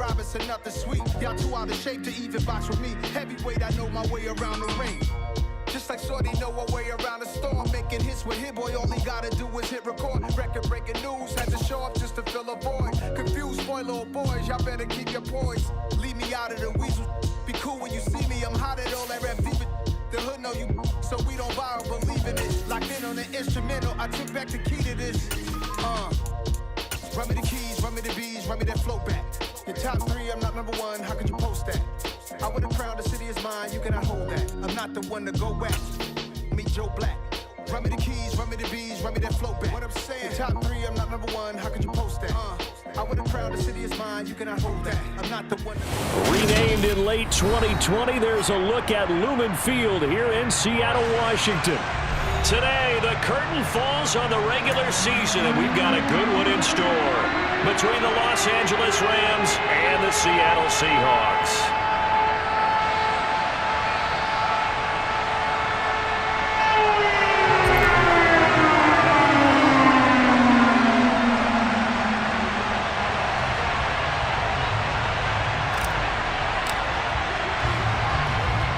Robinson, nothing sweet. Y'all too out of shape to even box with me. Heavyweight, I know my way around the ring. Just like Shorty know her way around the storm. Making hits with Hit Boy, all he gotta do is hit record. Record-breaking news, had to show up just to fill a void. Confused, boy, little boys, y'all better keep your poise. Leave me out of the weasel. Be cool when you see me, I'm hot at all that rap deep. The hood know you, so we don't borrow, believe in it. Locked in on the instrumental, I took back the key to this. Run me the keys, run me the bees, run me that flow back. Your top three, I'm not number one, how could you post that? I would have crowned the city is mine, you cannot hold that. I'm not the one to go back. Meet Joe Black. Run me the keys, run me the bees, run me that flow back. What I'm saying, your top three, I'm not number one, how could you post that? I would have crowned the city is mine, you cannot hold that. I'm not the one to... Renamed in late 2020, there's a look at Lumen Field here in Seattle, Washington. Today, the curtain falls on the regular season, and we've got a good one in store between the Los Angeles Rams and the Seattle Seahawks.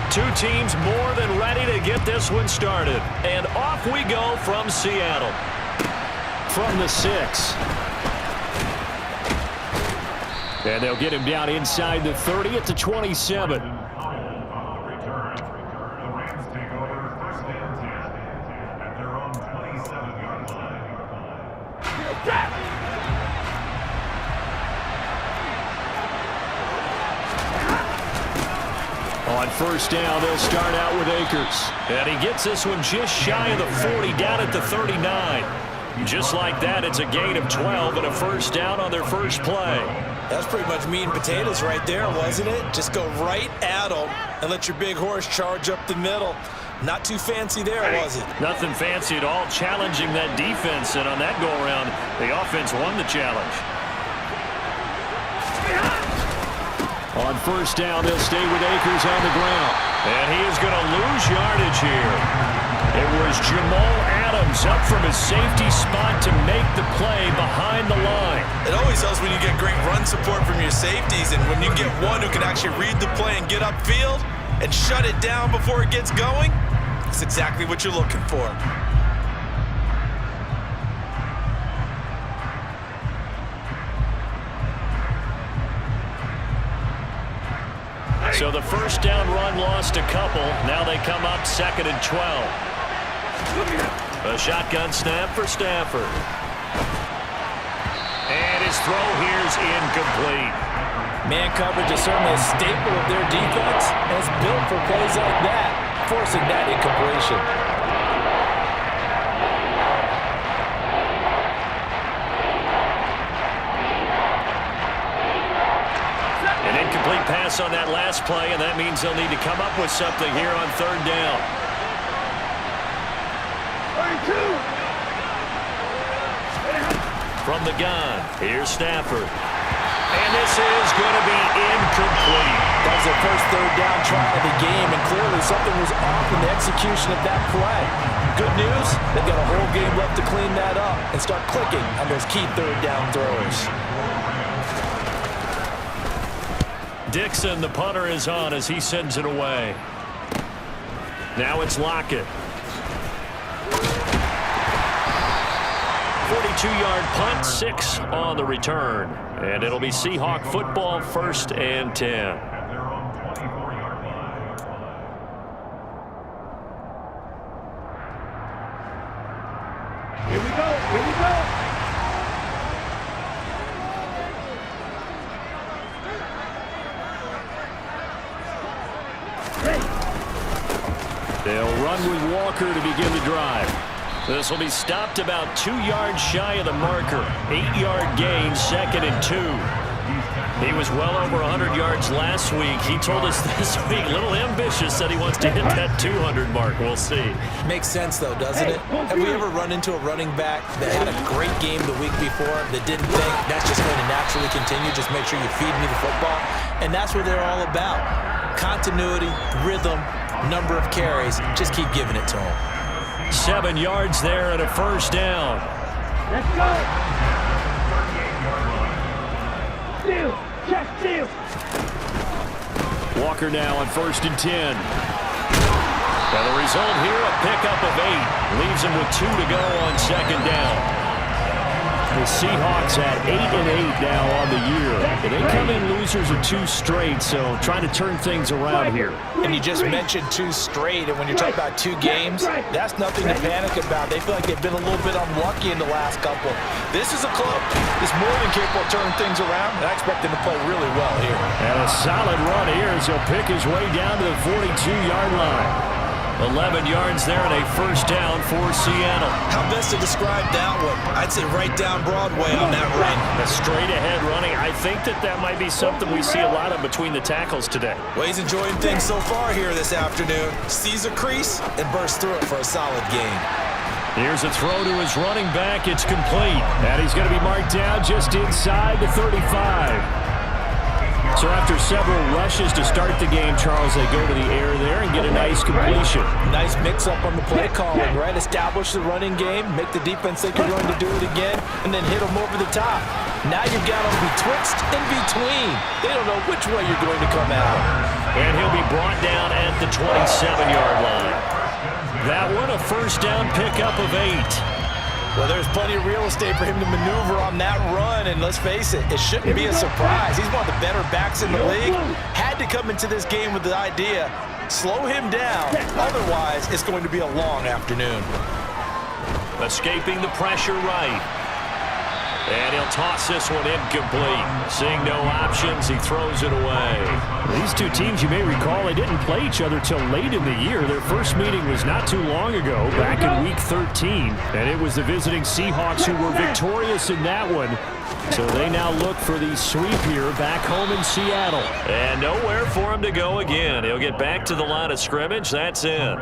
Two teams more than ready to get this one started. And off we go from Seattle. From the 6. And they'll get him down inside the 30 at the 27. On first down, they'll start out with Akers. And he gets this one just shy of the 40, down at the 39. Just like that, it's a gain of 12 and a first down on their first play. That's pretty much meat and potatoes right there, wasn't it? Just go right at them and let your big horse charge up the middle. Not too fancy there, was it? Nothing fancy at all, challenging that defense. And on that go-around, the offense won the challenge. On first down, they'll stay with Akers on the ground. And he is going to lose yardage here. It was Jamal Adams up from his safety spot to make the play behind the line. It always helps when you get great run support from your safeties, and when you get one who can actually read the play and get upfield and shut it down before it gets going, that's exactly what you're looking for. So the first down run lost a couple. Now they come up 2nd and 12. A shotgun snap for Stafford. And his throw here's incomplete. Man coverage is certainly a staple of their defense, and it's built for plays like that, forcing that incompletion. Incomplete pass on that last play, and that means they'll need to come up with something here on third down. 32. From the gun, here's Stafford. And this is going to be incomplete. That was their first third down try of the game, and clearly something was off in the execution of that play. Good news, they've got a whole game left to clean that up and start clicking on those key third down throws. Dixon, the punter, is on as he sends it away. Now it's Lockett. 42-yard punt, 6 on the return. And it'll be Seahawk football, 1st and 10. Here we go, here we go. They'll run with Walker to begin the drive. This will be stopped about 2 yards shy of the marker. 8-yard gain, 2nd and 2. He was well over 100 yards last week. He told us this week, a little ambitious, that he wants to hit that 200 mark. We'll see. Makes sense, though, doesn't it? Have we ever run into a running back that had a great game the week before that didn't think that's just going to naturally continue? Just make sure you feed me the football. And that's what they're all about. Continuity, rhythm, number of carries. Just keep giving it to them. 7 yards there and a first down. Let's go. Steal. Check. Walker now on 1st and 10. And the result here, a pickup of 8. Leaves him with 2 to go on 2nd down. The Seahawks at 8-8 now on the year. They come in losers of 2 straight, so trying to turn things around here. And you just mentioned 2 straight, and when you're talking about 2 games, that's nothing to panic about. They feel like they've been a little bit unlucky in the last couple. This is a club that's more than capable of turning things around, and I expect them to play really well here. And a solid run here as he'll pick his way down to the 42-yard line. 11 yards there and a 1st down for Seattle. How best to describe that one? I'd say right down Broadway on that run. A straight-ahead running. I think that might be something we see a lot of between the tackles today. Well, he's enjoying things so far here this afternoon. Sees a crease and bursts through it for a solid gain. Here's a throw to his running back. It's complete. And he's going to be marked down just inside the 35. So after several rushes to start the game, Charles, they go to the air there and get a nice completion. Nice mix-up on the play calling, right? Establish the running game, make the defense think you're going to do it again, and then hit them over the top. Now you've got them betwixt and between. They don't know which way you're going to come out. And he'll be brought down at the 27-yard line. That one, a 1st down pickup of 8. Well, there's plenty of real estate for him to maneuver on that run, and let's face it, it shouldn't be a surprise. He's one of the better backs in the league. Had to come into this game with the idea, slow him down, otherwise it's going to be a long afternoon. Escaping the pressure right. And he'll toss this one incomplete. Seeing no options, he throws it away. These 2 teams, you may recall, they didn't play each other till late in the year. Their first meeting was not too long ago, back in Week 13. And it was the visiting Seahawks who were victorious in that one. So they now look for the sweep here back home in Seattle. And nowhere for him to go again. He'll get back to the line of scrimmage. That's in.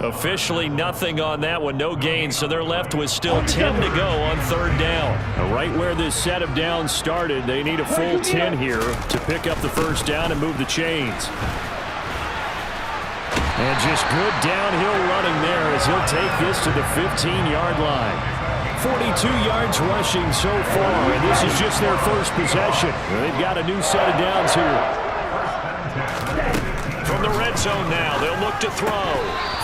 Officially nothing on that one, no gain, so they're left with still 10 to go on 3rd down. Right where this set of downs started, they need a full 10 here to pick up the 1st down and move the chains. And just good downhill running there as he'll take this to the 15-yard line. 42 yards rushing so far, and this is just their first possession. They've got a new set of downs here. From the red zone now, they'll look to throw.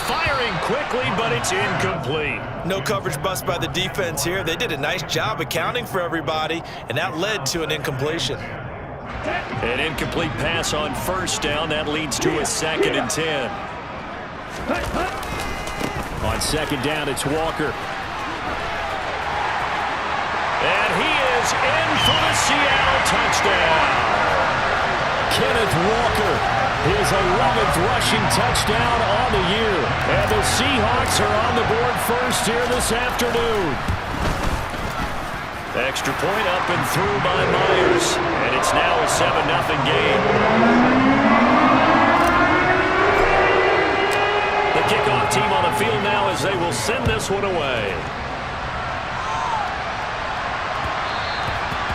Firing quickly, but it's incomplete. No coverage bust by the defense here. They did a nice job accounting for everybody, and that led to an incompletion. An incomplete pass on 1st down. That leads to a 2nd and 10. On 2nd down, it's Walker. And he is in for the Seattle touchdown. Kenneth Walker. His 11th rushing touchdown on the year. And the Seahawks are on the board first here this afternoon. Extra point up and through by Myers. And it's now a 7-0 game. The kickoff team on the field now as they will send this one away.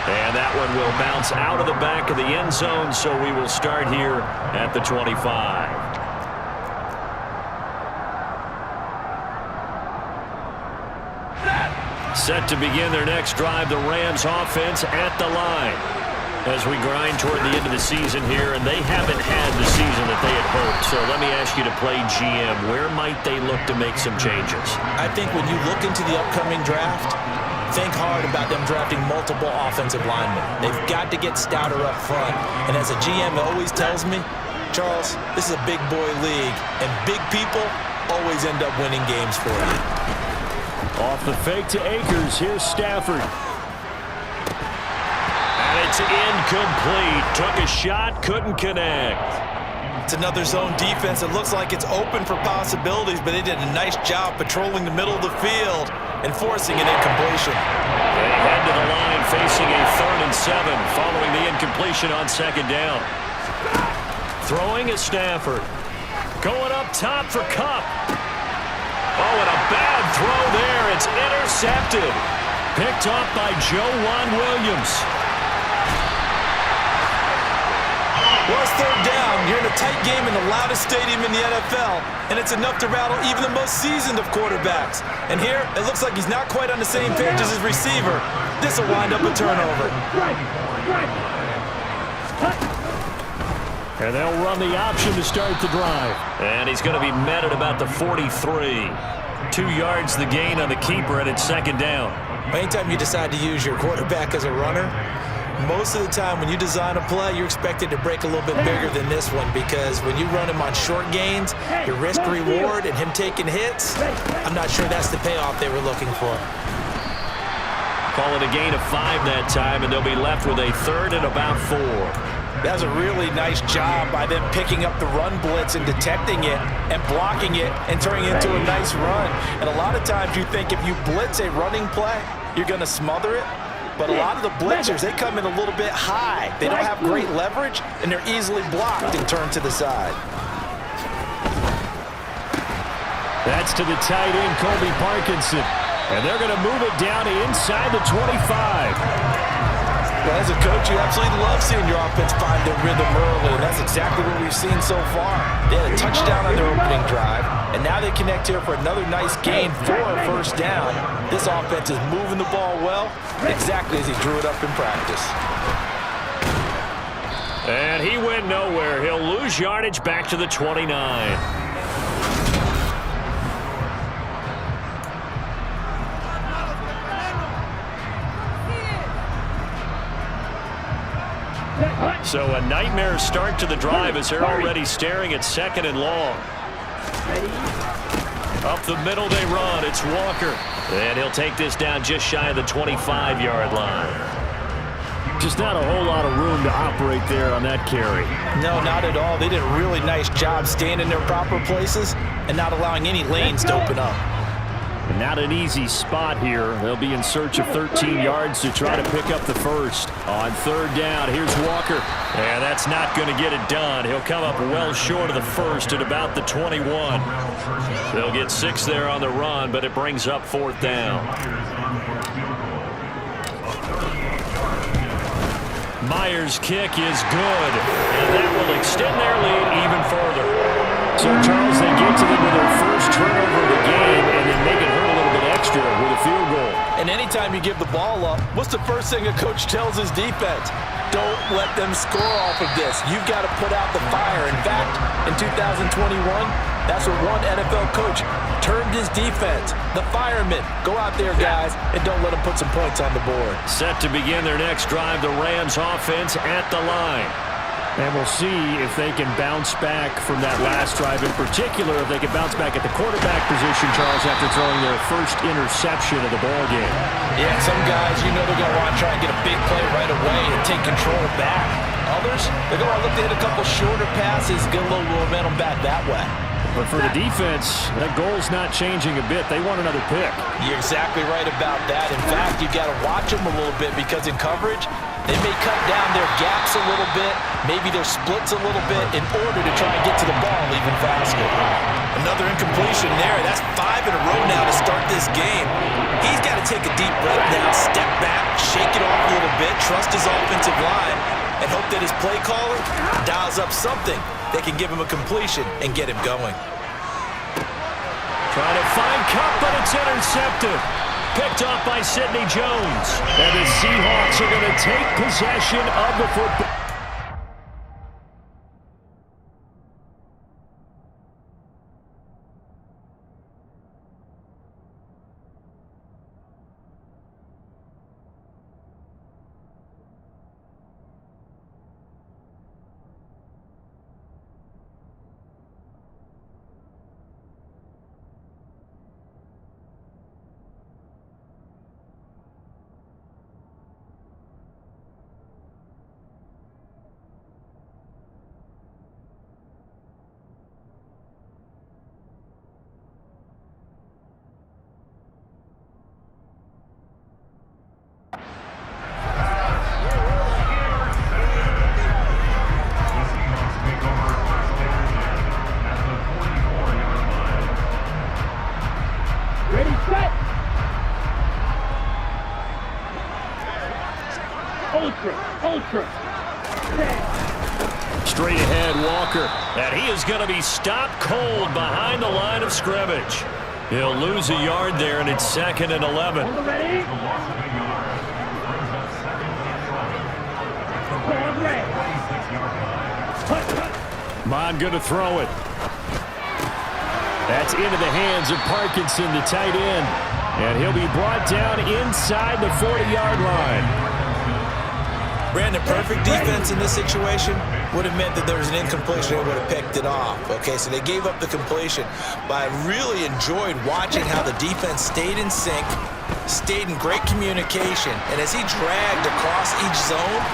And that one will bounce out of the back of the end zone, so we will start here at the 25. Set to begin their next drive, the Rams offense at the line. As we grind toward the end of the season here, and they haven't had the season that they had hoped. So let me ask you to play GM. Where might they look to make some changes? I think when you look into the upcoming draft, think hard about them drafting multiple offensive linemen. They've got to get stouter up front. And as a GM always tells me, Charles, this is a big boy league, and big people always end up winning games for you. Off the fake to Akers, here's Stafford. And it's incomplete. Took a shot, couldn't connect. It's another zone defense. It looks like it's open for possibilities, but they did a nice job patrolling the middle of the field and forcing an incompletion. They head to the line facing a 3rd and 7 following the incompletion on 2nd down. Throwing is Stafford. Going up top for Kupp. Oh, and a bad throw there. It's intercepted. Picked off by Juan Williams. Well, it's 3rd down. You're in a tight game in the loudest stadium in the NFL, and it's enough to rattle even the most seasoned of quarterbacks. And here, it looks like he's not quite on the same page as his receiver. This will wind up a turnover. And they'll run the option to start the drive. And he's going to be met at about the 43. 2 yards the gain on the keeper, and it's second down. Anytime you decide to use your quarterback as a runner, most of the time when you design a play, you're expected to break a little bit bigger than this one, because when you run him on short gains, your risk-reward and him taking hits, I'm not sure that's the payoff they were looking for. Call it a gain of 5 that time, and they'll be left with a 3rd and about 4. That was a really nice job by them picking up the run blitz and detecting it and blocking it and turning it into a nice run. And a lot of times you think if you blitz a running play, you're going to smother it. But a lot of the blitzers, they come in a little bit high. They don't have great leverage, and they're easily blocked and turned to the side. That's to the tight end, Colby Parkinson. And they're going to move it down inside the 25. Well, as a coach, you absolutely love seeing your offense find their rhythm early, and that's exactly what we've seen so far. They had a touchdown on their opening drive, and now they connect here for another nice gain for a first down. This offense is moving the ball well, exactly as he drew it up in practice. And he went nowhere. He'll lose yardage back to the 29. So a nightmare start to the drive as they're already staring at 2nd and long. Up the middle they run. It's Walker. And he'll take this down just shy of the 25-yard line. Just not a whole lot of room to operate there on that carry. No, not at all. They did a really nice job staying in their proper places and not allowing any lanes to open up. And not an easy spot here. They'll be in search of 13 yards to try to pick up the first. On 3rd down, here's Walker. And that's not going to get it done. He'll come up well short of the first at about the 21. They'll get 6 there on the run, but it brings up 4th down. Myers' kick is good, and that will extend their lead even further. So, Charles, they get to them with their first turnover of the game, and then make it hurt a little bit extra with a field goal. And anytime you give the ball up, what's the first thing a coach tells his defense? Don't let them score off of this. You've got to put out the fire. In fact, in 2021, that's what one NFL coach termed his defense, the firemen. Go out there, guys, and don't let them put some points on the board. Set to begin their next drive, the Rams offense at the line. And we'll see if they can bounce back from that last drive. In particular, if they can bounce back at the quarterback position, Charles, after throwing their first interception of the ballgame. Yeah, some guys, you know they're going to want to try and get a big play right away and take control back. Others, they're going to look to hit a couple shorter passes, get a little momentum back that way. But for the defense, that goal's not changing a bit. They want another pick. You're exactly right about that. In fact, you've got to watch them a little bit, because in coverage, they may cut down their gaps a little bit, maybe their splits a little bit, in order to try and get to the ball even faster. Another incompletion there. That's 5 in a row now to start this game. He's got to take a deep breath now, step back, shake it off a little bit, trust his offensive line, and hope that his play caller dials up something that can give him a completion and get him going. Trying to find Cup, but it's intercepted. Picked off by Sidney Jones. And the Seahawks are going to take possession of the football. Straight ahead, Walker. And he is going to be stopped cold behind the line of scrimmage. He'll lose a yard there, and it's 2nd and 11. Mon going to throw it. That's into the hands of Parkinson, the tight end. And he'll be brought down inside the 40-yard line. Brandon, perfect defense in this situation would have meant that there was an incompletion. They would have picked it off. Okay, so they gave up the completion. But I really enjoyed watching how the defense stayed in sync, stayed in great communication. And as he dragged across each zone,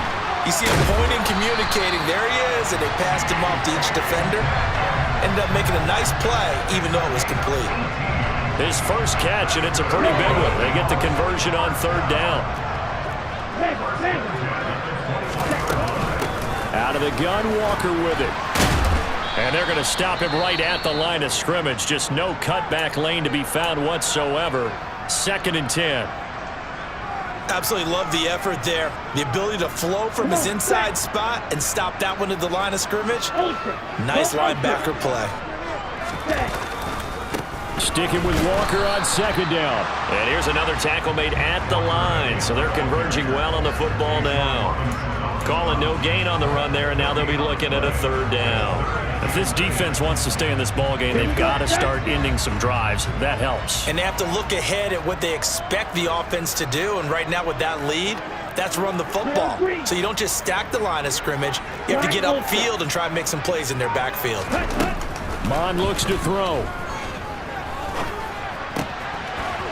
you see him pointing, communicating. There he is, and they passed him off to each defender. Ended up making a nice play, even though it was complete. His first catch, and it's a pretty big one. They get the conversion on third down. Out of the gun, Walker with it. And they're going to stop him right at the line of scrimmage. Just no cutback lane to be found whatsoever. 2nd and 10. Absolutely love the effort there. The ability to flow from his inside spot and stop that one at the line of scrimmage. Nice linebacker play. Sticking with Walker on 2nd down. And here's another tackle made at the line. So they're converging well on the football now. Calling no gain on the run there, and now they'll be looking at a 3rd down. If this defense wants to stay in this ballgame, they've got to start ending some drives. That helps. And they have to look ahead at what they expect the offense to do. And right now with that lead, that's run the football. So you don't just stack the line of scrimmage. You have to get upfield and try and make some plays in their backfield. Mon looks to throw.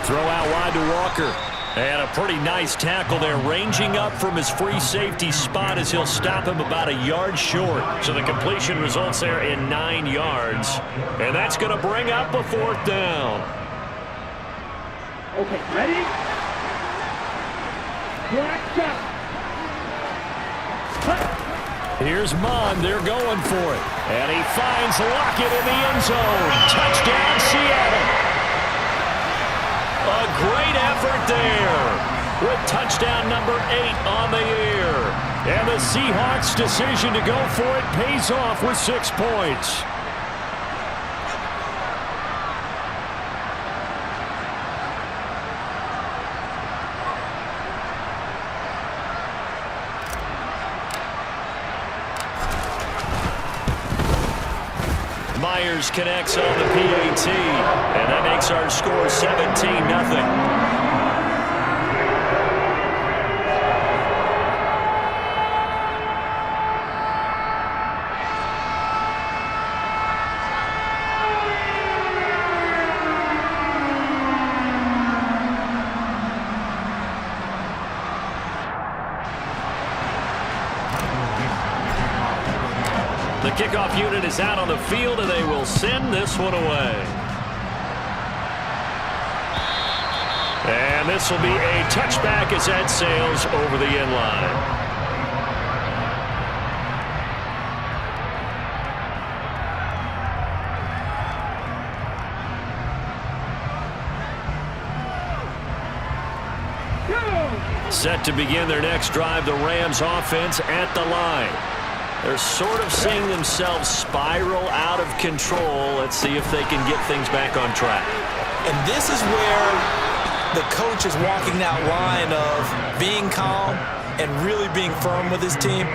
Throw out wide to Walker. And a pretty nice tackle there, ranging up from his free safety spot as he'll stop him about a yard short. So the completion results there in 9 yards. And that's going to bring up a 4th down. Okay, ready? Here's Mon. They're going for it. And he finds Lockett in the end zone. Touchdown, Seattle. A great effort there with touchdown number 8 on the year. And the Seahawks' decision to go for it pays off with 6 points. Myers connects on the PAT, and that makes our score 17-0. The kickoff unit is out on the field, and they will send this one away. And this will be a touchback as that sails over the end line. Set to begin their next drive, the Rams offense at the line. They're sort of seeing themselves spiral out of control. Let's see if they can get things back on track. And this is where the coach is walking that line of being calm and really being firm with his team.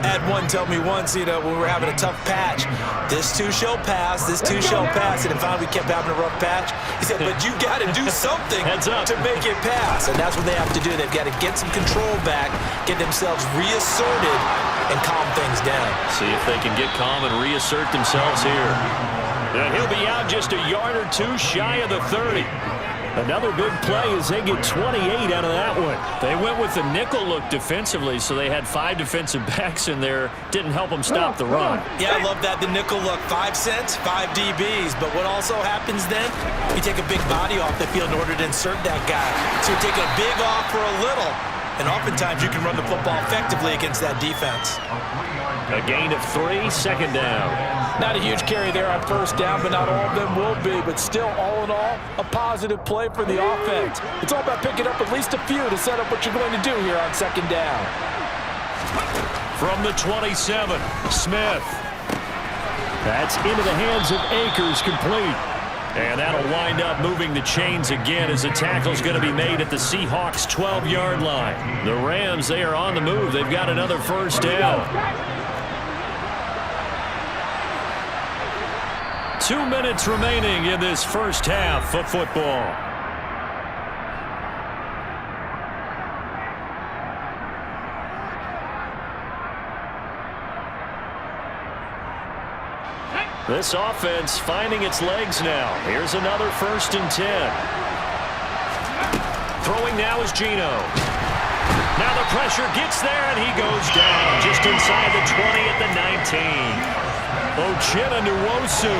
I had one tell me once, when we were having a tough patch, this too shall pass, this too shall pass, and then finally we kept having a rough patch. He said, but you got to do something to make it pass, and that's what they have to do. They've got to get some control back, get themselves reasserted, and calm things down. See if they can get calm and reassert themselves here. And he'll be out just a yard or two shy of the 30. Another big play as they get 28 out of that one. They went with the nickel look defensively, so they had 5 defensive backs in there. Didn't help them stop the run. Yeah, I love that, the nickel look. 5 cents, 5 DBs. But what also happens then, you take a big body off the field in order to insert that guy. So you're taking a big off for a little. And oftentimes you can run the football effectively against that defense. A gain of 3, 2nd down. Not a huge carry there on 1st down, but not all of them will be. But still, all in all, a positive play for the offense. It's all about picking up at least a few to set up what you're going to do here on 2nd down. From the 27, Smith. That's into the hands of Akers, complete. And that'll wind up moving the chains again as the tackle's going to be made at the Seahawks' 12-yard line. The Rams, they are on the move. They've got another 1st down. 2 minutes remaining in this first half of football. This offense finding its legs now. Here's another 1st and 10. Throwing now is Geno. Now the pressure gets there, and he goes down just inside the 20 at the 19. Uchenna Nwosu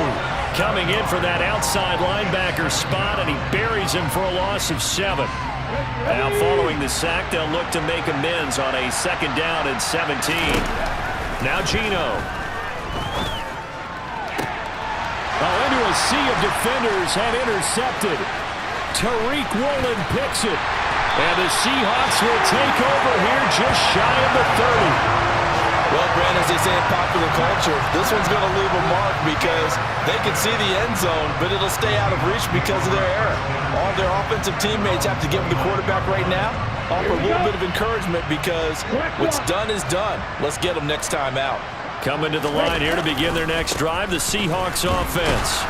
coming in for that outside linebacker spot, and he buries him for a loss of 7. Now following the sack, they'll look to make amends on a 2nd down and 17. Now Geno. Into a sea of defenders had intercepted. Tariq Woolen picks it. And the Seahawks will take over here just shy of the 30. Well, Brand, as they say in popular culture, this one's going to leave a mark because they can see the end zone, but it'll stay out of reach because of their error. All their offensive teammates have to give the quarterback right now, offer a little bit of encouragement because what's done is done. Let's get them next time out. Coming to the line here to begin their next drive, the Seahawks offense.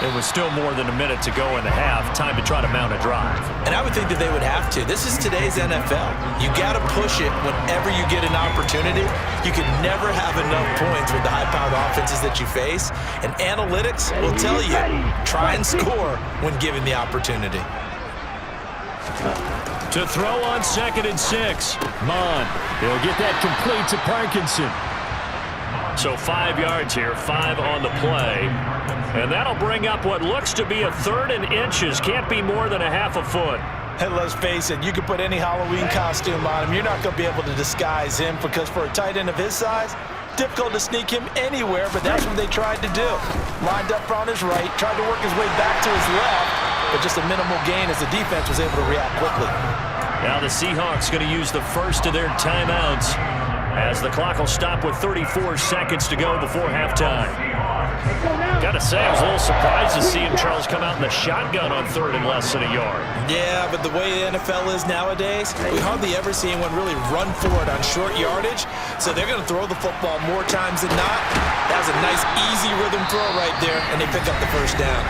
It was still more than a minute to go in the half. Time to try to mount a drive. And I would think that they would have to. This is today's NFL. You got to push it whenever you get an opportunity. You can never have enough points with the high-powered offenses that you face. And analytics will tell you, try and score when given the opportunity. To throw on 2nd and 6. Mon. He'll get that complete to Parkinson. So 5 yards here, 5 on the play. And that'll bring up what looks to be a 3rd and inches. Can't be more than a half a foot. And let's face it, you can put any Halloween costume on him. You're not going to be able to disguise him because for a tight end of his size, difficult to sneak him anywhere, but that's what they tried to do. Lined up on his right, tried to work his way back to his left, but just a minimal gain as the defense was able to react quickly. Now the Seahawks going to use the first of their timeouts as the clock will stop with 34 seconds to go before halftime. Got to say, I was a little surprised to see him, Charles, come out in the shotgun on 3rd and less than a yard. Yeah, but the way the NFL is nowadays, we hardly ever see anyone really run for it on short yardage, so they're going to throw the football more times than not. That was a nice, easy rhythm throw right there, and they pick up the 1st down.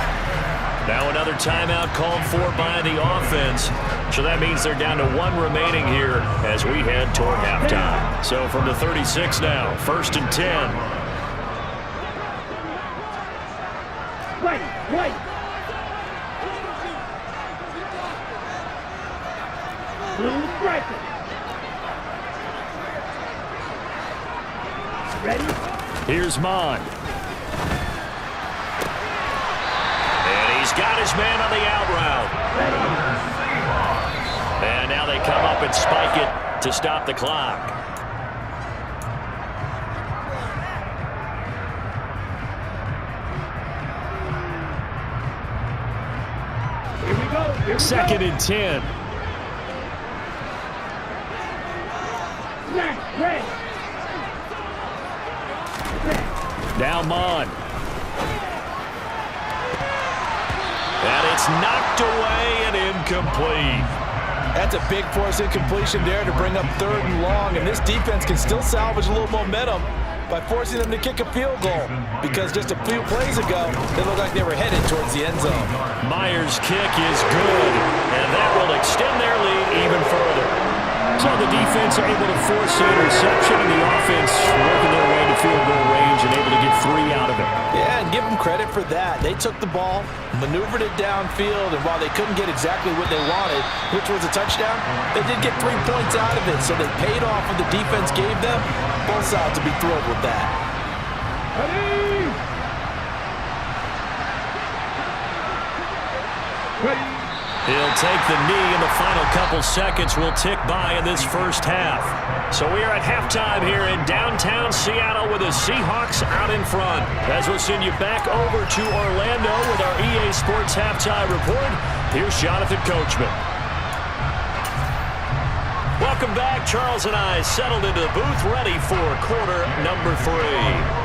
Now another timeout called for by the offense. So that means they're down to 1 remaining here as we head toward halftime. So from the 36 now, 1st and 10. Wait. Blue striker. Ready? Here's Mon. He's got his man on the out route. And now they come up and spike it to stop the clock. Here we go. 2nd and 10. Ready. Now Mon. And it's knocked away and incomplete. That's a big force incompletion there to bring up 3rd and long, and this defense can still salvage a little momentum by forcing them to kick a field goal because just a few plays ago, they looked like they were headed towards the end zone. Myers' kick is good, and that will extend their lead even further. So the defense able to force an interception, and the offense working their way to field goal range and able to get 3 out of it. Yeah, and give them credit for that. They took the ball, maneuvered it downfield, and while they couldn't get exactly what they wanted, which was a touchdown, they did get 3 points out of it, so they paid off what the defense gave them. Both sides will be thrilled with that. Ready. He'll take the knee, and the final couple seconds will tick by in this first half. So we are at halftime here in downtown Seattle with the Seahawks out in front. As we'll send you back over to Orlando with our EA Sports Halftime Report, here's Jonathan Coachman. Welcome back. Charles and I settled into the booth, ready for quarter number 3.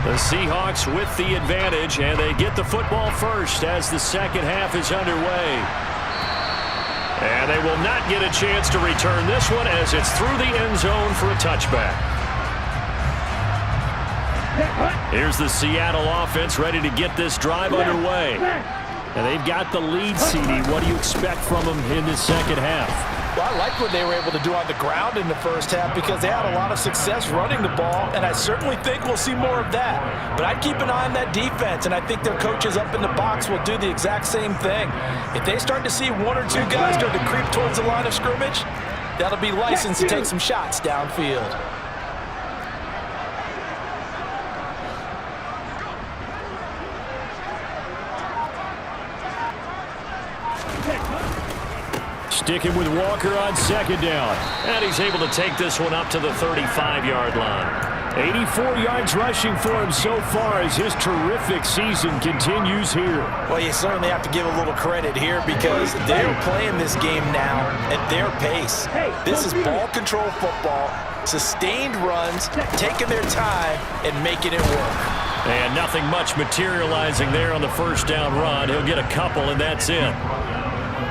The Seahawks with the advantage, and they get the football first as the second half is underway. And they will not get a chance to return this one as it's through the end zone for a touchback. Here's the Seattle offense ready to get this drive underway. And they've got the lead, CD. What do you expect from them in the second half? Well, I like what they were able to do on the ground in the first half because they had a lot of success running the ball, and I certainly think we'll see more of that. But I'd keep an eye on that defense, and I think their coaches up in the box will do the exact same thing. If they start to see one or two guys start to creep towards the line of scrimmage, that'll be licensed to take some shots downfield. Sticking with Walker on second down. And he's able to take this one up to the 35-yard line. 84 yards rushing for him so far as his terrific season continues here. Well, you certainly have to give a little credit here because they're playing this game now at their pace. This is ball control football, sustained runs, taking their time, and making it work. And nothing much materializing there on the first down run. He'll get a couple, and that's it.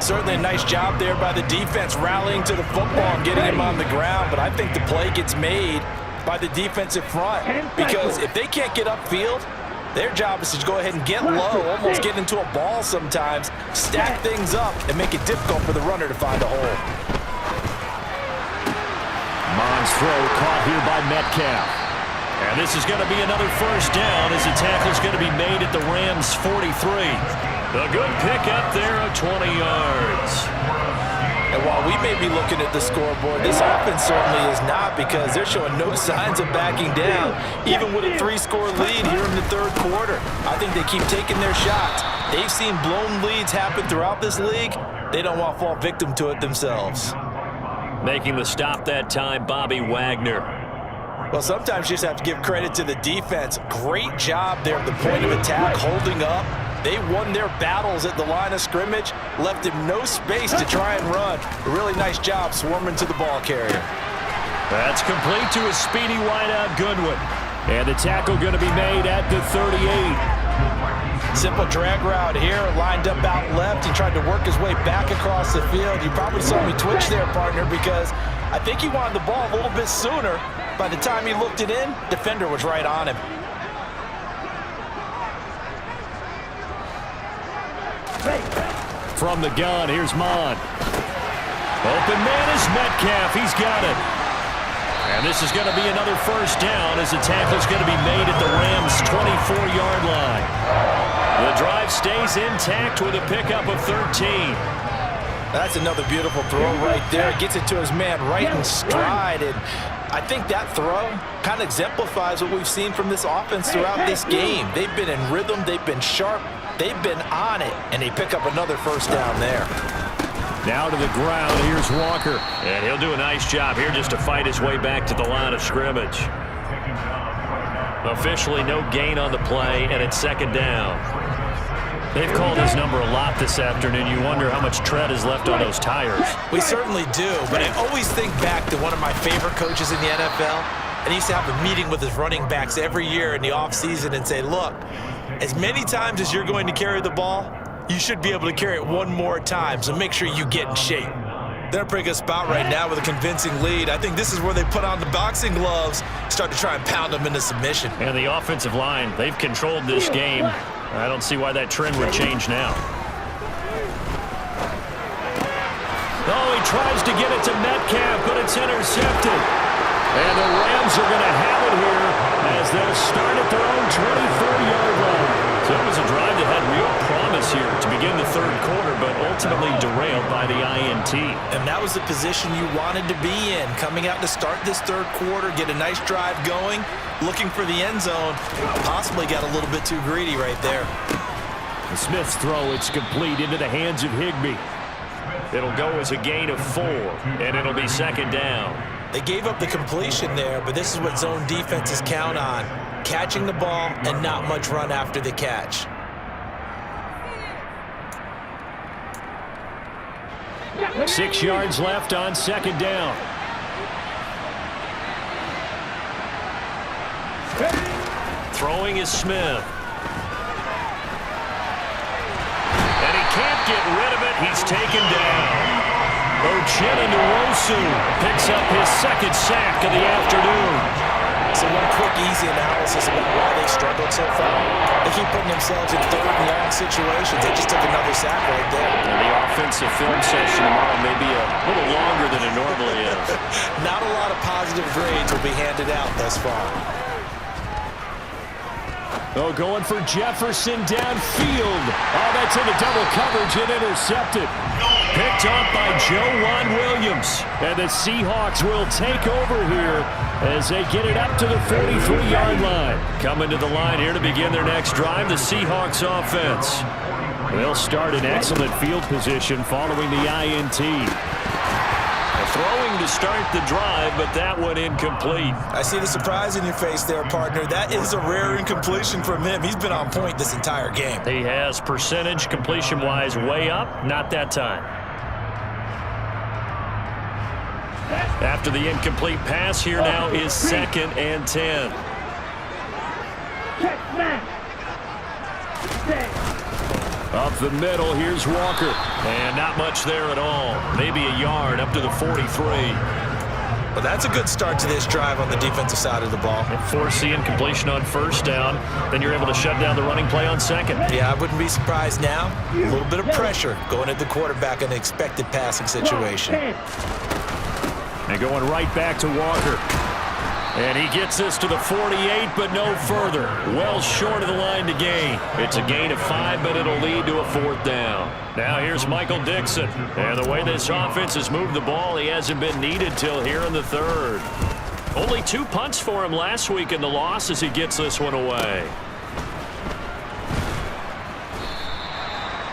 Certainly a nice job there by the defense rallying to the football and getting him on the ground, but I think the play gets made by the defensive front because if they can't get upfield, their job is to go ahead and get low, almost get into a ball sometimes, stack things up, and make it difficult for the runner to find a hole. Mond's throw caught here by Metcalf. And this is going to be another first down as the tackle's going to be made at the Rams' 43. A good pickup there of 20 yards. And while we may be looking at the scoreboard, this offense certainly is not because they're showing no signs of backing down, even with a 3-score lead here in the third quarter. I think they keep taking their shots. They've seen blown leads happen throughout this league. They don't want to fall victim to it themselves. Making the stop that time, Bobby Wagner. Well, sometimes you just have to give credit to the defense. Great job there at the point of attack, holding up. They won their battles at the line of scrimmage, left him no space to try and run. A really nice job swarming to the ball carrier. That's complete to a speedy wideout Goodwin. And the tackle going to be made at the 38. Simple drag route here, lined up out left. He tried to work his way back across the field. You probably saw me twitch there, partner, because I think he wanted the ball a little bit sooner. By the time he looked it in, defender was right on him. From the gun, here's Mond. Open man is Metcalf. He's got it. And this is going to be another first down as the tackle's going to be made at the Rams' 24-yard line. The drive stays intact with a pickup of 13. That's another beautiful throw right there. Gets it to his man right in stride. And I think that throw kind of exemplifies what we've seen from this offense throughout this game. They've been in rhythm. They've been sharp. They've been on it. And they pick up another first down there. Now to the ground. Here's Walker. And he'll do a nice job here just to fight his way back to the line of scrimmage. Officially no gain on the play, and it's second down. They've called his number a lot this afternoon. You wonder how much tread is left on those tires. We certainly do, but I always think back to one of my favorite coaches in the NFL, and he used to have a meeting with his running backs every year in the offseason and say, look, as many times as you're going to carry the ball, you should be able to carry it one more time, so make sure you get in shape. They're in a pretty good spot right now with a convincing lead. I think this is where they put on the boxing gloves, start to try and pound them into submission. And the offensive line, they've controlled this game. I don't see why that trend would change now. Oh, he tries to get it to Metcalf, but it's intercepted. And the Rams are going to have it here as they'll start at their own 24-yard line. So it was a drive that had real promise here to begin the third quarter, but ultimately derailed by the INT. And that was the position you wanted to be in, coming out to start this third quarter, get a nice drive going, looking for the end zone. Possibly got a little bit too greedy right there. The Smith's throw, it's complete into the hands of Higbee. It'll go as a gain of 4, and it'll be second down. They gave up the completion there, but this is what zone defenses count on. Catching the ball and not much run after the catch. Six yards left on second down. Throwing is Smith. And he can't get rid of it. He's taken down. Uchenna picks up his second sack of the afternoon. So one quick, easy analysis about why they struggled so far. They keep putting themselves in third and long situations. They just took another sack right there. And the offensive film session tomorrow may be a little longer than it normally is. Not a lot of positive grades will be handed out thus far. Oh, going for Jefferson downfield. Oh, that's into double coverage and intercepted. Picked up by Joejuan Williams. And the Seahawks will take over here as they get it up to the 43-yard line. Coming to the line here to begin their next drive, the Seahawks offense. They'll start in excellent field position following the INT. Throwing to start the drive, but that one incomplete. I see the surprise in your face there, partner. That is a rare incompletion from him. He's been on point this entire game. He has percentage completion-wise way up. Not that time. After the incomplete pass, here now is 2nd and 10. Up the middle, here's Walker. And not much there at all. Maybe a yard up to the 43. Well, that's a good start to this drive on the defensive side of the ball. Force the incompletion on first down. Then you're able to shut down the running play on second. Yeah, I wouldn't be surprised now. A little bit of pressure going at the quarterback in an expected passing situation. And going right back to Walker. And he gets this to the 48, but no further. Well short of the line to gain. It's a gain of 5, but it'll lead to a 4th down. Now here's Michael Dixon. And the way this offense has moved the ball, he hasn't been needed till here in the 3rd. Only 2 punts for him last week in the loss as he gets this one away.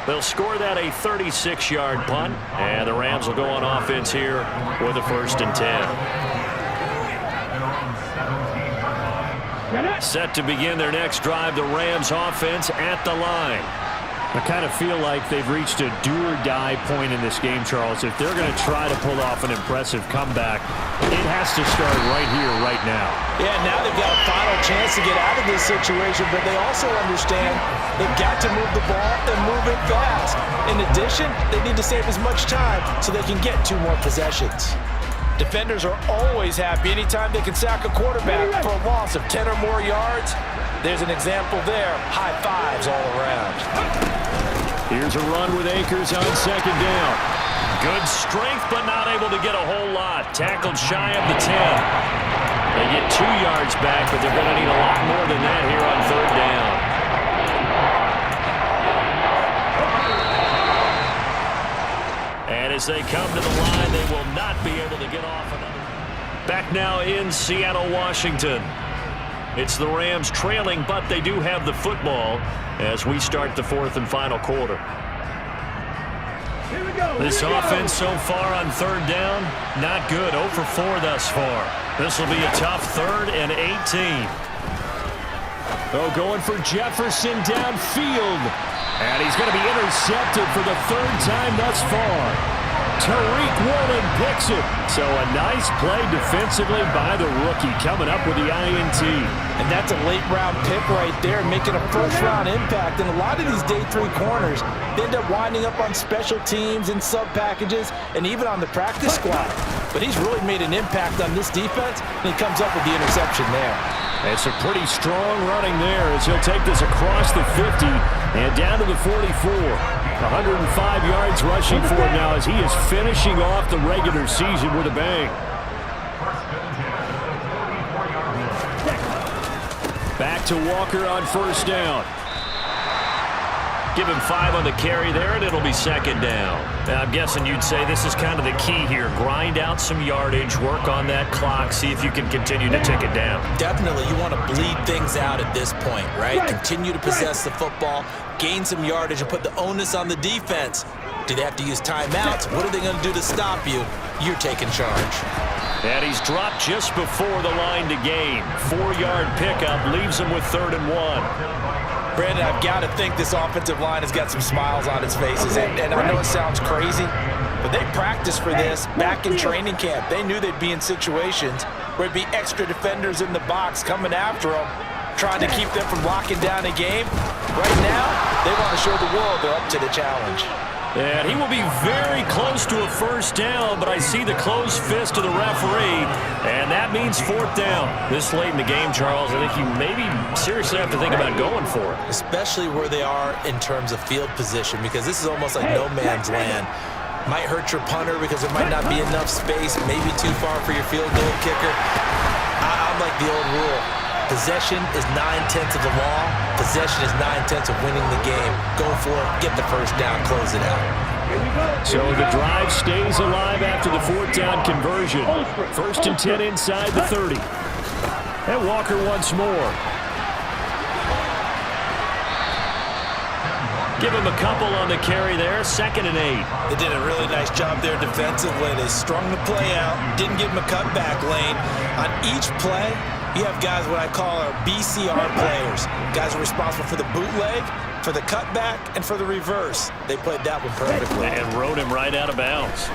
They'll score that a 36-yard punt. And the Rams will go on offense here with a 1st and 10. Set to begin their next drive, the Rams offense at the line. I kind of feel like they've reached a do-or-die point in this game, Charles. If they're going to try to pull off an impressive comeback, it has to start right here, right now. Yeah, now they've got a final chance to get out of this situation, but they also understand they've got to move the ball and move it fast. In addition, they need to save as much time so they can get 2 more possessions. Defenders are always happy anytime they can sack a quarterback for a loss of 10 or more yards. There's an example there. High fives all around. Here's a run with Akers on 2nd down. Good strength, but not able to get a whole lot. Tackled shy of the 10. They get 2 yards back, but they're going to need a lot more than that here on 3rd down. And as they come to the line, they will not be able to get off another. Back now in Seattle, Washington. It's the Rams trailing, but they do have the football as we start the 4th and final quarter. This offense so far on 3rd down, not good. 0 for 4 thus far. This will be a tough 3rd and 18. Oh, going for Jefferson downfield. And he's going to be intercepted for the 3rd time thus far. Tariq Woolen picks it. So a nice play defensively by the rookie coming up with the INT. And that's a late-round pick right there, making a first-round impact. And a lot of these day 3 corners, they end up winding up on special teams and sub-packages and even on the practice squad. But he's really made an impact on this defense, and he comes up with the interception there. It's a pretty strong running there as he'll take this across the 50 and down to the 44. 105 yards rushing for him now as he is finishing off the regular season with a bang. Back to Walker on 1st down. Give him 5 on the carry there, and it'll be 2nd down. Now, I'm guessing you'd say this is kind of the key here. Grind out some yardage, work on that clock, see if you can continue to tick it down. Definitely, you want to bleed things out at this point, right? Continue to possess the football, gain some yardage, and put the onus on the defense. Do they have to use timeouts? What are they going to do to stop you? You're taking charge. And he's dropped just before the line to gain. 4-yard pickup leaves him with 3rd and 1. Brandon, I've got to think this offensive line has got some smiles on its faces. And I know it sounds crazy, but they practiced for this back in training camp. They knew they'd be in situations where it'd be extra defenders in the box coming after them, trying to keep them from locking down a game. Right now, they want to show the world they're up to the challenge. And he will be very close to a first down, but I see the closed fist of the referee, and that means fourth down. This late in the game, Charles, I think you maybe seriously have to think about going for it. Especially where they are in terms of field position, because this is almost like no man's land. Might hurt your punter because there might not be enough space, maybe too far for your field goal kicker. I'm like the old rule. Possession is 9/10 of the law. Possession is 9/10 of winning the game. Go for it, get the first down, close it out. So the drive stays alive after the fourth down conversion. First and 10 inside the 30. And Walker once more. Give him a couple on the carry there. 2nd and 8. They did a really nice job there defensively. They strung the play out, didn't give him a cutback lane. On each play, you have guys what I call our BCR players. Guys are responsible for the bootleg, for the cutback, and for the reverse. They played that one perfectly. And rode him right out of bounds.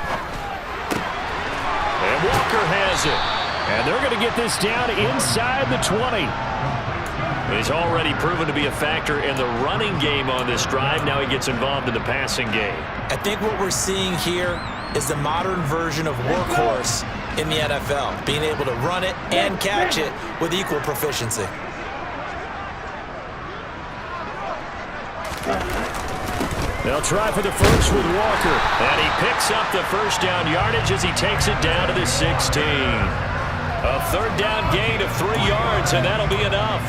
And Walker has it. And they're going to get this down inside the 20. He's already proven to be a factor in the running game on this drive. Now he gets involved in the passing game. I think what we're seeing here is the modern version of workhorse in the NFL, being able to run it and catch it with equal proficiency. They'll try for the first with Walker, and he picks up the first down yardage as he takes it down to the 16. A third down gain of 3 yards, and that'll be enough.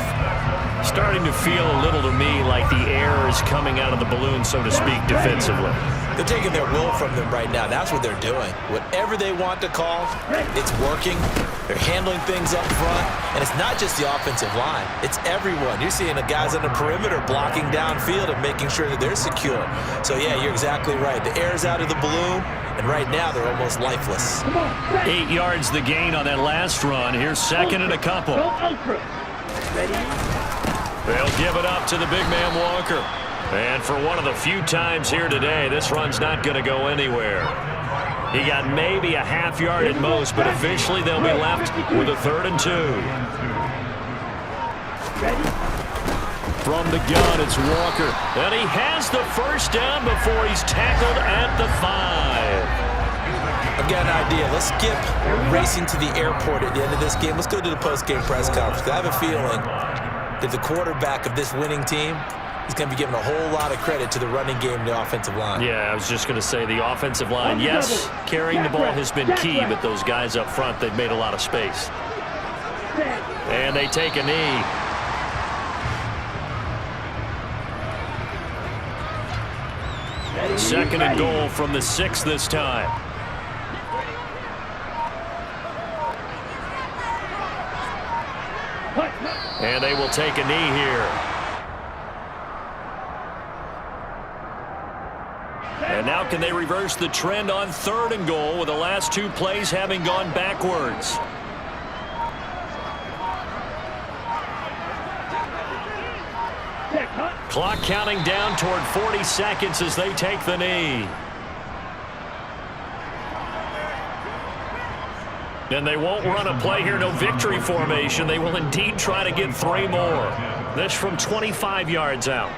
Starting to feel a little to me like the air is coming out of the balloon, so to speak, defensively. They're taking their will from them right now. That's what they're doing. Whatever they want to call, it's working. They're handling things up front. And it's not just the offensive line. It's everyone. You're seeing the guys on the perimeter blocking downfield and making sure that they're secure. So, yeah, you're exactly right. The air's out of the balloon, and right now they're almost lifeless. 8 yards the gain on that last run. Here's 2nd and a couple. They'll give it up to the big man Walker. And for one of the few times here today, this run's not going to go anywhere. He got maybe a half yard at most, but officially they'll be left with a 3rd and 2. From the gun, it's Walker. And he has the first down before he's tackled at the 5. I've got an idea. Let's skip racing to the airport at the end of this game. Let's go to the post-game press conference. I have a feeling that the quarterback of this winning team is going to be given a whole lot of credit to the running game and the offensive line. Yeah, I was just going to say the offensive line. Yes, carrying the ball has been key, but those guys up front, they've made a lot of space. And they take a knee. Second and goal from the 6 this time. And they will take a knee here. And now can they reverse the trend on 3rd and goal with the last 2 plays having gone backwards? Clock counting down toward 40 seconds as they take the knee. And they won't run a play here, no victory formation. They will indeed try to get 3 more. This from 25 yards out.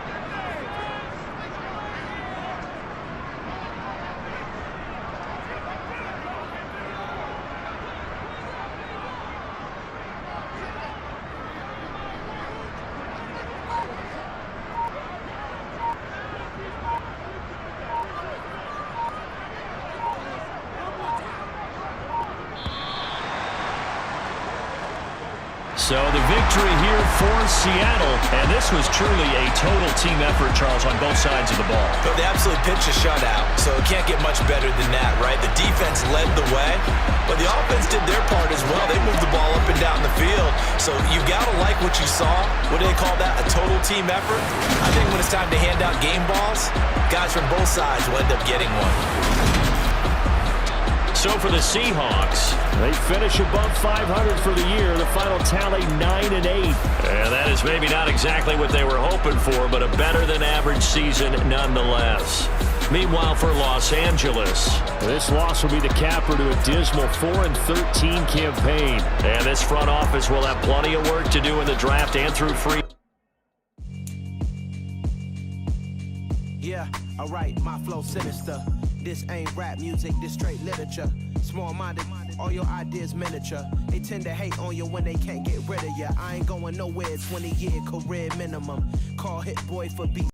So the victory here for Seattle, and this was truly a total team effort, Charles, on both sides of the ball. But they absolutely pitched a shutout, so it can't get much better than that, right? The defense led the way, but the offense did their part as well. They moved the ball up and down the field, so you got to like what you saw. What do they call that, a total team effort? I think when it's time to hand out game balls, guys from both sides will end up getting one. So for the Seahawks, they finish above 500 for the year. The final tally 9-8. And that is maybe not exactly what they were hoping for, but a better than average season nonetheless. Meanwhile, for Los Angeles, this loss will be the capper to a dismal 4-13 campaign. And this front office will have plenty of work to do in the draft and through free. Yeah, Alright, my flow sinister. This ain't rap music, this straight literature. Small-minded, all your ideas miniature. They tend to hate on you when they can't get rid of you. I ain't going nowhere, 20-year career minimum. Call Hit Boy for beats.